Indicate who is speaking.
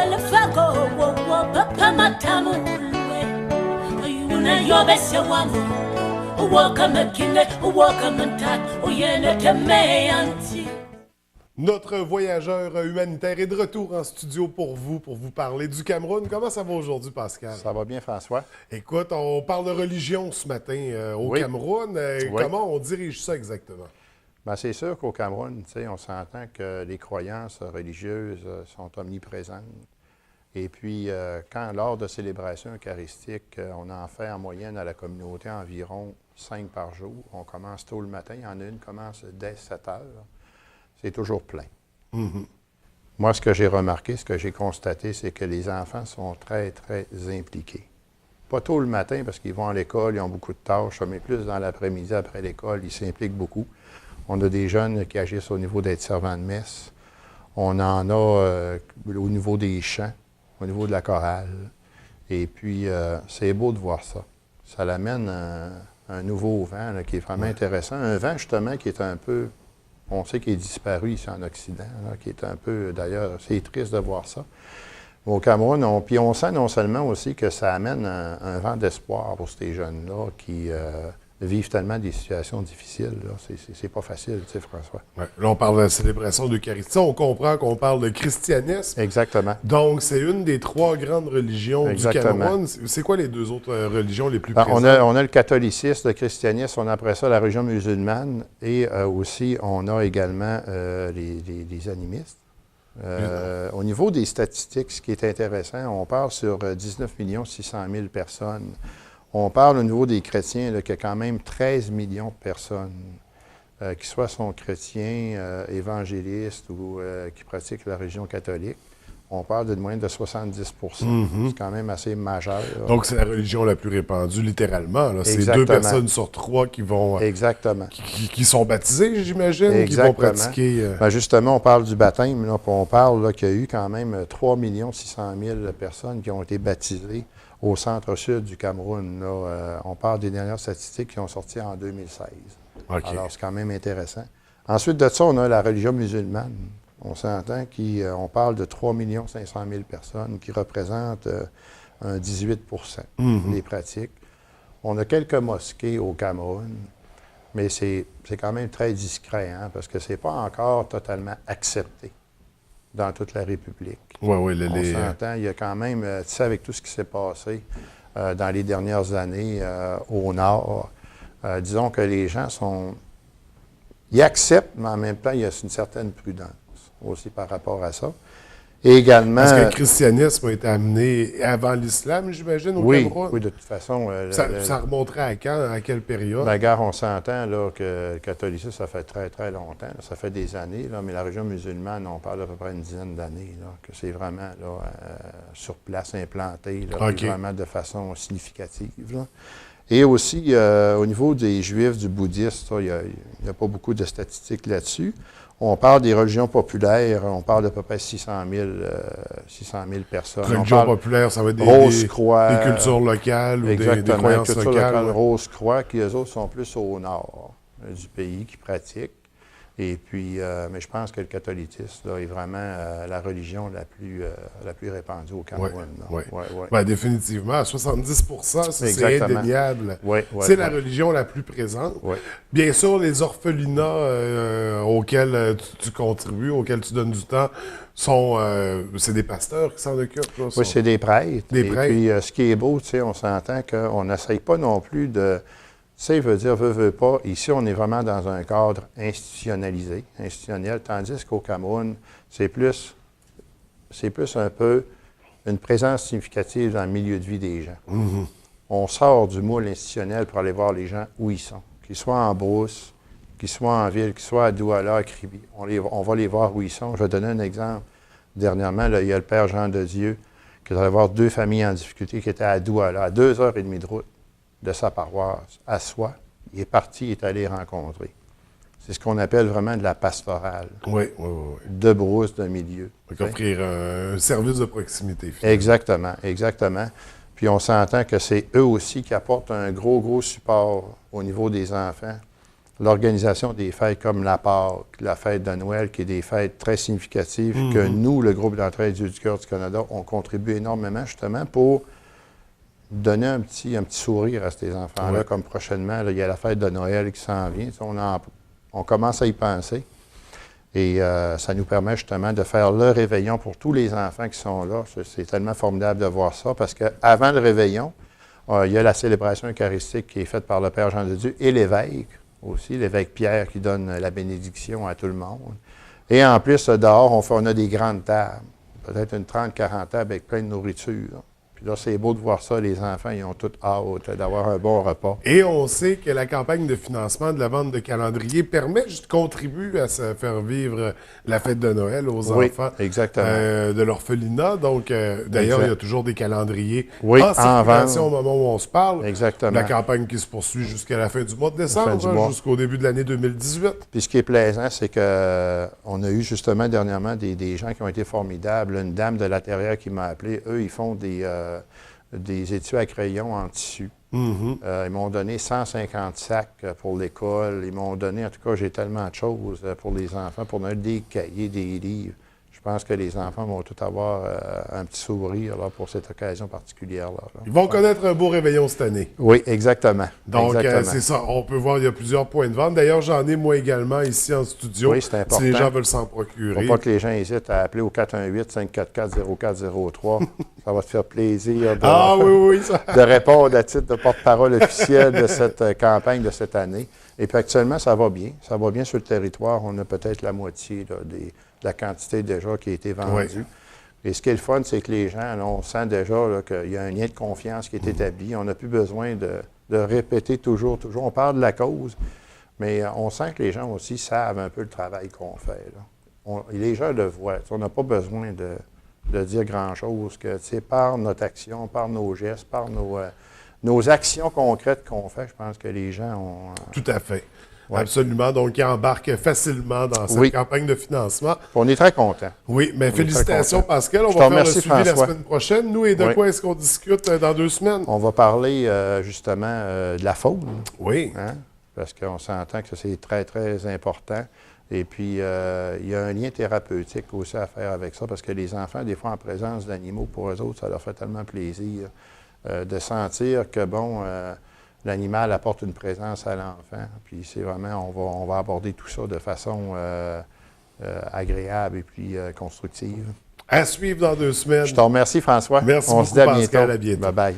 Speaker 1: le fago papa matamu ayuna yobese wangu uwoka mekine uwoka mentat uyene temeyanti.
Speaker 2: Notre voyageur humanitaire est de retour en studio pour vous parler du Cameroun. Comment ça va aujourd'hui, Pascal?
Speaker 3: Ça va bien, François.
Speaker 2: Écoute, on parle de religion ce matin au Cameroun. Comment on dirige ça exactement?
Speaker 3: Bien, c'est sûr qu'au Cameroun, on s'entend que les croyances religieuses sont omniprésentes. Et puis, lors de célébrations eucharistiques, on en fait en moyenne à la communauté environ 5 par jour. On commence tôt le matin. Il y en a une qui commence dès 7 heures. C'est toujours plein.
Speaker 2: Mm-hmm.
Speaker 3: Moi, ce que j'ai remarqué, ce que j'ai constaté, c'est que les enfants sont très, très impliqués. Pas tôt le matin parce qu'ils vont à l'école, ils ont beaucoup de tâches, mais plus dans l'après-midi, après l'école, ils s'impliquent beaucoup. On a des jeunes qui agissent au niveau d'être servants de messe. On en a au niveau des chants, au niveau de la chorale. Et puis, c'est beau de voir ça. Ça l'amène un nouveau vent là, qui est vraiment intéressant. Un vent, justement, qui est un peu... On sait qu'il est disparu ici en Occident, là, qui est un peu, d'ailleurs, c'est triste de voir ça. Au Cameroun, on sent non seulement aussi que ça amène un vent d'espoir pour ces jeunes-là qui vivent tellement des situations difficiles. C'est pas facile, tu sais, François.
Speaker 2: Ouais. Là, on parle de la célébration d'Eucharistie. On comprend qu'on parle de christianisme.
Speaker 3: Exactement.
Speaker 2: Donc, c'est une des 3 grandes religions du Cameroun. C'est quoi les 2 autres religions les plus présentes?
Speaker 3: On a le catholicisme, le christianisme, on a après ça la religion musulmane et aussi on a également les animistes. Au niveau des statistiques, ce qui est intéressant, on parle sur 19 600 000 personnes. On parle au niveau des chrétiens qu'il y a quand même 13 millions de personnes qui soit sont chrétiens, évangélistes ou qui pratiquent la religion catholique. On parle d'une moyenne de 70
Speaker 2: Mm-hmm.
Speaker 3: C'est quand même assez majeur.
Speaker 2: Donc, c'est la religion la plus répandue, littéralement. C'est 2 personnes sur 3 qui vont...
Speaker 3: Exactement.
Speaker 2: Qui sont baptisées, j'imagine, qui vont pratiquer...
Speaker 3: Ben justement, on parle du baptême. Là, on parle qu'il y a eu quand même 3 600 000 personnes qui ont été baptisées au centre-sud du Cameroun. Là, on parle des dernières statistiques qui ont sorti en 2016.
Speaker 2: Okay.
Speaker 3: Alors, c'est quand même intéressant. Ensuite de ça, on a la religion musulmane. On s'entend qu'on parle de 3 500 000 personnes qui représentent un 18 des pratiques. On a quelques mosquées au Cameroun, mais c'est quand même très discret, hein, parce que c'est pas encore totalement accepté dans toute la République.
Speaker 2: On
Speaker 3: s'entend, il y a quand même, tu sais, avec tout ce qui s'est passé dans les dernières années au Nord, disons que les gens ils acceptent, mais en même temps, il y a une certaine prudence aussi par rapport à ça. Et également...
Speaker 2: Parce que le christianisme a été amené avant l'islam, j'imagine, au Cameroun?
Speaker 3: Oui, de toute façon...
Speaker 2: Ça remonterait à quand? À quelle période?
Speaker 3: Bien, gare, on s'entend là, que le catholicisme, ça fait très, très longtemps. Là, ça fait des années, là, mais la religion musulmane, on parle d'à peu près une dizaine d'années, là, que c'est vraiment là, sur place, implanté, là,
Speaker 2: Okay.
Speaker 3: vraiment de façon significative. Là. Et aussi, au niveau des Juifs, du bouddhiste, il n'y a pas beaucoup de statistiques là-dessus. On parle des religions populaires, on parle d'à peu près 600 000 personnes.
Speaker 2: Religion populaire, ça va être des cultures locales ou des croyances locales.
Speaker 3: Rose-Croix, qui eux autres sont plus au nord du pays, qui pratiquent. Et puis, mais je pense que le catholicisme là, est vraiment la religion la plus répandue au Cameroun.
Speaker 2: Oui. Ben, définitivement, à 70 c'est indéniable. C'est la religion la plus présente. Bien sûr, les orphelinats auxquels tu contribues, auxquels tu donnes du temps, c'est des pasteurs qui s'en occupent. Là,
Speaker 3: oui, c'est des prêtres.
Speaker 2: Des prêtres.
Speaker 3: Puis, ce qui est beau, tu sais, on s'entend qu'on n'essaye pas non plus de... Ça, il veut dire, veut pas. Ici, on est vraiment dans un cadre institutionnalisé, institutionnel, tandis qu'au Cameroun, c'est plus un peu une présence significative dans le milieu de vie des gens.
Speaker 2: Mm-hmm.
Speaker 3: On sort du moule institutionnel pour aller voir les gens où ils sont, qu'ils soient en brousse, qu'ils soient en ville, qu'ils soient à Douala, à Kribi. On va les voir où ils sont. Je vais donner un exemple. Dernièrement, là, il y a le Père Jean de Dieu qui allait voir 2 familles en difficulté qui étaient à Douala, à 2h30 de route de sa paroisse, à soi. Il est parti, il est allé rencontrer. C'est ce qu'on appelle vraiment de la pastorale.
Speaker 2: Oui.
Speaker 3: De brousse, de milieu.
Speaker 2: Donc, offrir un service de proximité. Finalement.
Speaker 3: Exactement. Puis on s'entend que c'est eux aussi qui apportent un gros support au niveau des enfants l'organisation des fêtes comme la Pâques, la fête de Noël, qui est des fêtes très significatives, que nous, le groupe d'entraide du cœur du Canada, on contribue énormément justement pour donner un petit sourire à ces enfants-là, comme prochainement, là, il y a la fête de Noël qui s'en vient. On commence à y penser. Et ça nous permet justement de faire le réveillon pour tous les enfants qui sont là. C'est tellement formidable de voir ça, parce qu'avant le réveillon, il y a la célébration eucharistique qui est faite par le Père Jean de Dieu et l'évêque aussi, l'évêque Pierre qui donne la bénédiction à tout le monde. Et en plus, dehors, on a des grandes tables, peut-être une 30-40 tables avec plein de nourriture. Puis là, c'est beau de voir ça, les enfants, ils ont toute hâte d'avoir un bon repas.
Speaker 2: Et on sait que la campagne de financement de la vente de calendriers contribue à se faire vivre la fête de Noël aux enfants de l'orphelinat. Donc, d'ailleurs, il y a toujours des calendriers en circulation au moment où on se parle.
Speaker 3: Exactement.
Speaker 2: La campagne qui se poursuit jusqu'à la fin du mois de décembre, jusqu'au début de l'année 2018.
Speaker 3: Puis ce qui est plaisant, c'est qu'on a eu justement dernièrement des gens qui ont été formidables. Une dame de la Terrière qui m'a appelé. Eux, ils font des étuis à crayon en tissu. Ils m'ont donné 150 sacs pour l'école. Ils m'ont donné, en tout cas, j'ai tellement de choses pour les enfants, pour donner des cahiers, des livres. Je pense que les enfants vont tout avoir un petit sourire là, pour cette occasion particulière-là.
Speaker 2: Ils vont connaître un beau réveillon cette année.
Speaker 3: Oui, exactement.
Speaker 2: Donc, c'est ça. On peut voir, il y a plusieurs points de vente. D'ailleurs, j'en ai moi également ici en studio.
Speaker 3: Oui, c'est important.
Speaker 2: Si les gens veulent s'en procurer.
Speaker 3: Il ne faut pas que les gens hésitent à appeler au 418-544-0403. Ça va te faire plaisir de répondre à titre de porte-parole officiel de cette campagne de cette année. Et puis actuellement, ça va bien. Ça va bien sur le territoire. On a peut-être la moitié là, de la quantité déjà qui a été vendue.
Speaker 2: Oui.
Speaker 3: Et ce qui est le fun, c'est que les gens, là, on sent déjà qu'il y a un lien de confiance qui est établi. On n'a plus besoin de répéter toujours. On parle de la cause, mais on sent que les gens aussi savent un peu le travail qu'on fait. Là. Les gens le voient. On n'a pas besoin de dire grand-chose, que par notre action, par nos gestes, par nos actions concrètes qu'on fait, je pense que les gens ont...
Speaker 2: Tout à fait. Ouais. Absolument. Donc, ils embarquent facilement dans cette campagne de financement.
Speaker 3: On est très contents.
Speaker 2: Oui, mais félicitations, Pascal. On va faire le suivi la semaine prochaine. Nous, et de quoi est-ce qu'on discute dans 2 semaines?
Speaker 3: On va parler justement de la faune.
Speaker 2: Oui.
Speaker 3: Hein? Parce qu'on s'entend que c'est très, très important. Et puis, il y a un lien thérapeutique aussi à faire avec ça, parce que les enfants, des fois, en présence d'animaux, pour eux autres, ça leur fait tellement plaisir de sentir que, l'animal apporte une présence à l'enfant. Puis c'est vraiment, on va aborder tout ça de façon agréable et puis constructive.
Speaker 2: À suivre dans 2 semaines.
Speaker 3: Je te remercie, François.
Speaker 2: Merci
Speaker 3: beaucoup,
Speaker 2: se dit à Pascal. À bientôt.
Speaker 3: Bye-bye.